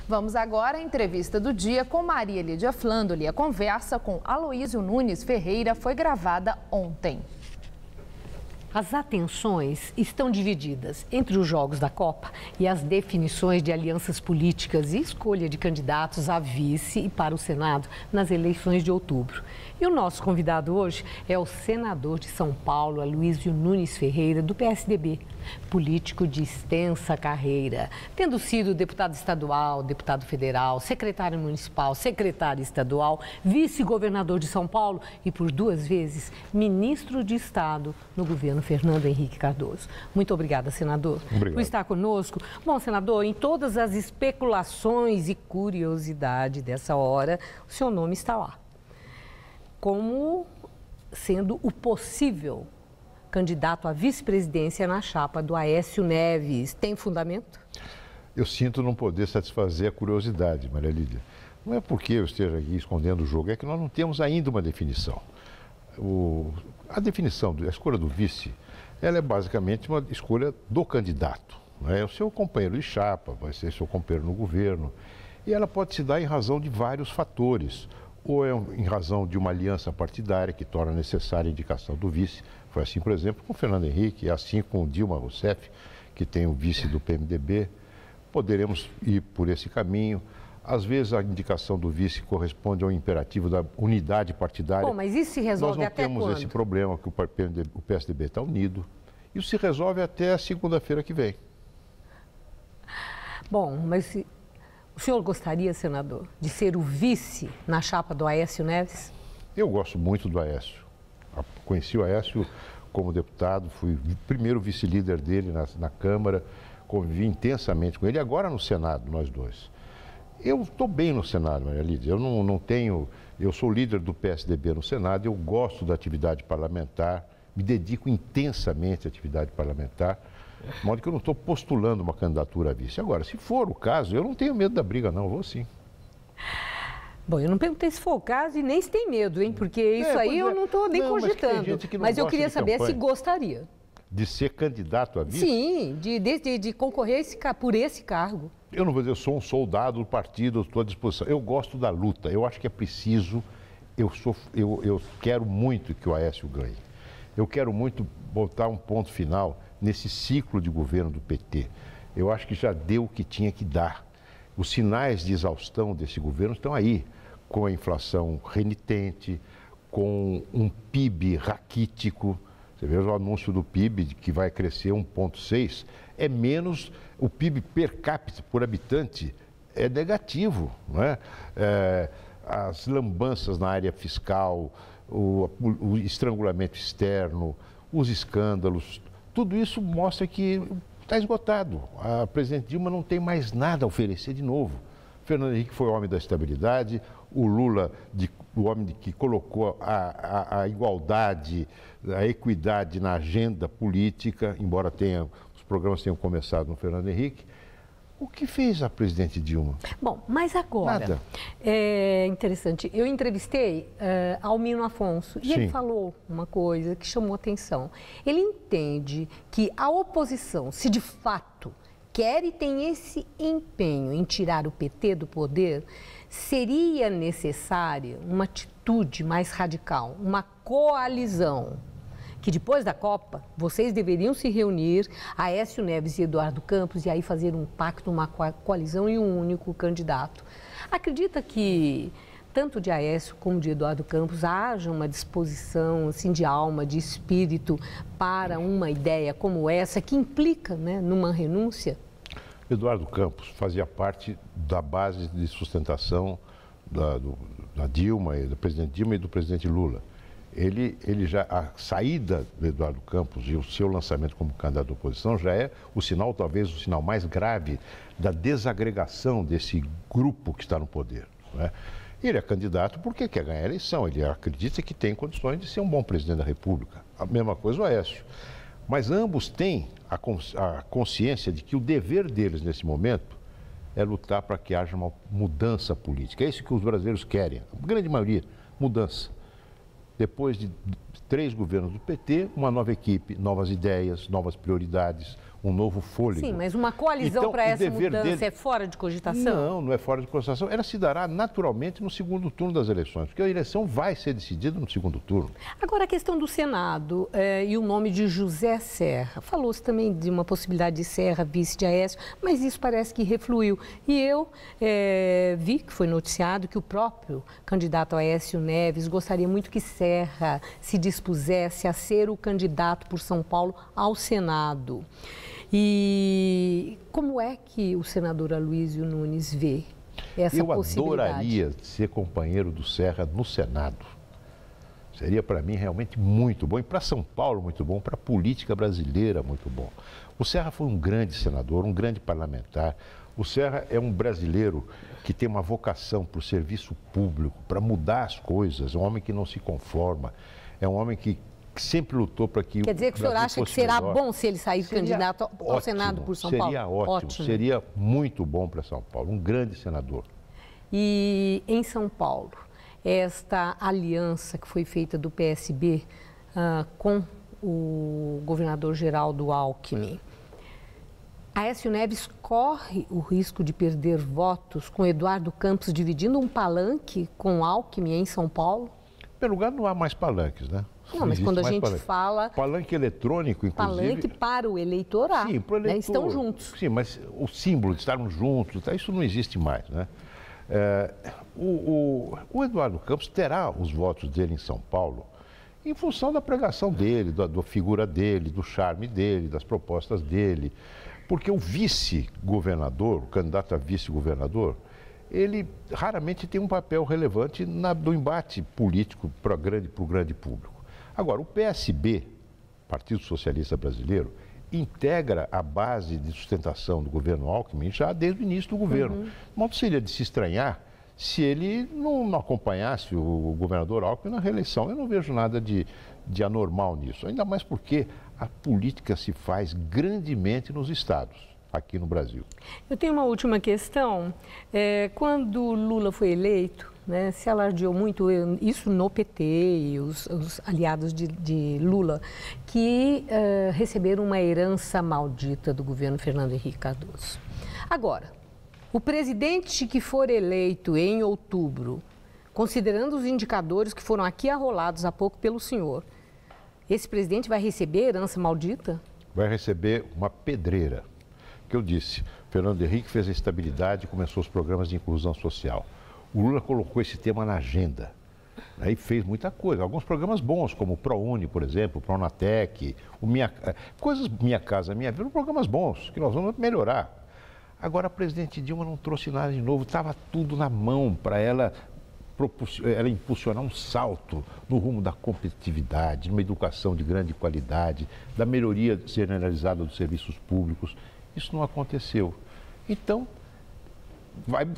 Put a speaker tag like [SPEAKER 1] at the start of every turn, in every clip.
[SPEAKER 1] Vamos agora à entrevista do dia com Maria Lídia Flandoli. A conversa com Aloísio Nunes Ferreira foi gravada ontem.
[SPEAKER 2] As atenções estão divididas entre os jogos da Copa e as definições de alianças políticas e escolha de candidatos a vice e para o Senado nas eleições de outubro. E o nosso convidado hoje é o senador de São Paulo, Aloísio Nunes Ferreira, do PSDB, político de extensa carreira, tendo sido deputado estadual, deputado federal, secretário municipal, secretário estadual, vice-governador de São Paulo e, por 2 vezes, ministro de Estado no governo Fernando Henrique Cardoso. Muito obrigada, senador, por estar conosco. Bom, senador, em todas as especulações e curiosidade dessa hora, o seu nome está lá, como sendo o possível candidato à vice-presidência na chapa do Aécio Neves. Tem fundamento?
[SPEAKER 3] Eu sinto não poder satisfazer a curiosidade, Maria Lídia. Não é porque eu esteja aqui escondendo o jogo, é que nós não temos ainda uma definição. A definição, a escolha do vice, ela é basicamente uma escolha do candidato. Não é o seu companheiro de chapa, vai ser seu companheiro no governo. E ela pode se dar em razão de vários fatores. Ou é em razão de uma aliança partidária que torna necessária a indicação do vice. Foi assim, por exemplo, com o Fernando Henrique, é assim com o Dilma Rousseff, que tem o vice do PMDB. Poderemos ir por esse caminho. Às vezes a indicação do vice corresponde ao imperativo da unidade partidária.
[SPEAKER 2] Bom, mas isso se resolve até quando?
[SPEAKER 3] Nós não temos esse problema, que o PSDB está unido. Isso se resolve até segunda-feira que vem.
[SPEAKER 2] Bom, mas o senhor gostaria, senador, de ser o vice na chapa do Aécio Neves?
[SPEAKER 3] Eu gosto muito do Aécio. Conheci o Aécio como deputado, fui o primeiro vice-líder dele na Câmara, convivi intensamente com ele, agora no Senado, nós dois. Eu estou bem no Senado, Maria Lídia. Eu sou líder do PSDB no Senado, eu gosto da atividade parlamentar, me dedico intensamente à atividade parlamentar, de modo que eu não estou postulando uma candidatura a vice. Agora, se for o caso, eu não tenho medo da briga, não, eu vou sim.
[SPEAKER 2] Bom, eu não perguntei se for o caso e nem se tem medo, hein? Porque isso aí eu não estou nem cogitando. Mas eu queria saber se gostaria.
[SPEAKER 3] De ser candidato a vice?
[SPEAKER 2] Sim, de concorrer por esse cargo.
[SPEAKER 3] Eu não vou dizer, eu sou um soldado do partido, estou à disposição. Eu gosto da luta, eu acho que é preciso, eu quero muito que o Aécio ganhe. Eu quero muito botar um ponto final nesse ciclo de governo do PT. Eu acho que já deu o que tinha que dar. Os sinais de exaustão desse governo estão aí, com a inflação renitente, com um PIB raquítico. Você vê o anúncio do PIB, que vai crescer 1,6, é menos, o PIB per capita, por habitante, é negativo, não é? As lambanças na área fiscal, o estrangulamento externo, os escândalos, tudo isso mostra que está esgotado. A presidente Dilma não tem mais nada a oferecer de novo. Fernando Henrique foi o homem da estabilidade, o Lula, o homem que colocou a igualdade, a equidade na agenda política, embora os programas tenham começado no Fernando Henrique. O que fez a presidente Dilma?
[SPEAKER 2] Bom, mas agora,
[SPEAKER 3] nada.
[SPEAKER 2] É interessante, eu entrevistei Almino Afonso e ele
[SPEAKER 3] Sim.
[SPEAKER 2] falou uma coisa que chamou atenção. Ele entende que a oposição, se de fato quer e tem esse empenho em tirar o PT do poder, seria necessária uma atitude mais radical, uma coalizão, que depois da Copa, vocês deveriam se reunir, Aécio Neves e Eduardo Campos, e aí fazer um pacto, uma coalizão e um único candidato. Acredita que tanto de Aécio como de Eduardo Campos haja uma disposição assim, de alma, de espírito para uma ideia como essa, que implica, né, numa renúncia?
[SPEAKER 3] Eduardo Campos fazia parte da base de sustentação da Dilma, da presidente Dilma e do presidente Lula. A saída do Eduardo Campos e o seu lançamento como candidato da oposição já é o sinal, talvez o sinal mais grave da desagregação desse grupo que está no poder, não é? Ele é candidato porque quer ganhar a eleição, ele acredita que tem condições de ser um bom presidente da República. A mesma coisa o Aécio. Mas ambos têm a consciência de que o dever deles nesse momento é lutar para que haja uma mudança política. É isso que os brasileiros querem, a grande maioria, mudança. Depois de 3 governos do PT, uma nova equipe, novas ideias, novas prioridades, um novo fôlego.
[SPEAKER 2] Sim, mas uma coalizão
[SPEAKER 3] Então,
[SPEAKER 2] para
[SPEAKER 3] o
[SPEAKER 2] essa
[SPEAKER 3] dever
[SPEAKER 2] mudança
[SPEAKER 3] dele-
[SPEAKER 2] é fora de cogitação?
[SPEAKER 3] Não, não é fora de cogitação. Ela se dará naturalmente no segundo turno das eleições, porque a eleição vai ser decidida no segundo turno.
[SPEAKER 2] Agora, a questão do Senado e o nome de José Serra. Falou-se também de uma possibilidade de Serra, vice de Aécio, mas isso parece que refluiu. E eu vi que foi noticiado que o próprio candidato Aécio Neves gostaria muito que Serra se dispusesse a ser o candidato por São Paulo ao Senado. E como é que o senador Aloysio Nunes vê essa possibilidade?
[SPEAKER 3] Eu adoraria ser companheiro do Serra no Senado. Seria para mim realmente muito bom, e para São Paulo muito bom, para a política brasileira muito bom. O Serra foi um grande senador, um grande parlamentar. O Serra é um brasileiro que tem uma vocação para o serviço público, para mudar as coisas. É um homem que não se conforma, é um homem que sempre lutou para que...
[SPEAKER 2] Quer dizer que o senhor acha que será bom se ele sair candidato ao Senado por São Paulo?
[SPEAKER 3] Seria ótimo, seria muito bom para São Paulo, um grande senador.
[SPEAKER 2] E em São Paulo, esta aliança que foi feita do PSB com o governador Geraldo Alckmin, Aécio Neves corre o risco de perder votos com Eduardo Campos dividindo um palanque com Alckmin em São Paulo?
[SPEAKER 3] Em primeiro lugar, não há mais palanques, né?
[SPEAKER 2] Não, mas quando a gente fala...
[SPEAKER 3] Palanque eletrônico, inclusive...
[SPEAKER 2] Palanque para o eleitorado,
[SPEAKER 3] sim, para o eleitor.
[SPEAKER 2] Né? Estão juntos.
[SPEAKER 3] Sim, mas o símbolo de estarmos juntos, isso não existe mais, né? O Eduardo Campos terá os votos dele em São Paulo em função da pregação dele, da figura dele, do charme dele, das propostas dele. Porque o vice-governador, o candidato a vice-governador, ele raramente tem um papel relevante no embate político para o grande público. Agora, o PSB, Partido Socialista Brasileiro, integra a base de sustentação do governo Alckmin já desde o início do governo. Não seria de se estranhar se ele não acompanhasse o governador Alckmin na reeleição. Eu não vejo nada de anormal nisso, ainda mais porque a política se faz grandemente nos estados, aqui no Brasil.
[SPEAKER 2] Eu tenho uma última questão. Quando Lula foi eleito, né, se alardeou muito, isso no PT e os aliados de Lula, que receberam uma herança maldita do governo Fernando Henrique Cardoso. Agora, o presidente que for eleito em outubro, considerando os indicadores que foram aqui arrolados há pouco pelo senhor, esse presidente vai receber herança maldita? Vai
[SPEAKER 3] receber uma pedreira. Que eu disse, Fernando Henrique fez a estabilidade e começou os programas de inclusão social. O Lula colocou esse tema na agenda, né, e fez muita coisa. Alguns programas bons, como o ProUni, por exemplo, o Pronatec, coisas Minha Casa Minha Vida, programas bons, que nós vamos melhorar. Agora, a presidente Dilma não trouxe nada de novo, estava tudo na mão para ela impulsionar um salto no rumo da competitividade, numa educação de grande qualidade, da melhoria generalizada dos serviços públicos. Isso não aconteceu. Então,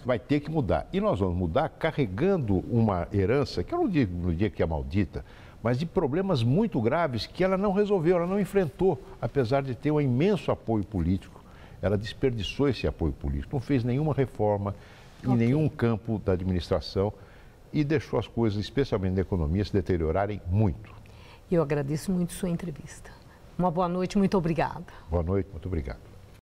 [SPEAKER 3] vai ter que mudar. E nós vamos mudar carregando uma herança, que eu não digo no dia que é maldita, mas de problemas muito graves que ela não resolveu, ela não enfrentou, apesar de ter um imenso apoio político. Ela desperdiçou esse apoio político, não fez nenhuma reforma em nenhum campo da administração e deixou as coisas, especialmente na economia, se deteriorarem muito.
[SPEAKER 2] Eu agradeço muito sua entrevista. Uma boa noite, muito obrigada.
[SPEAKER 3] Boa noite, muito obrigado.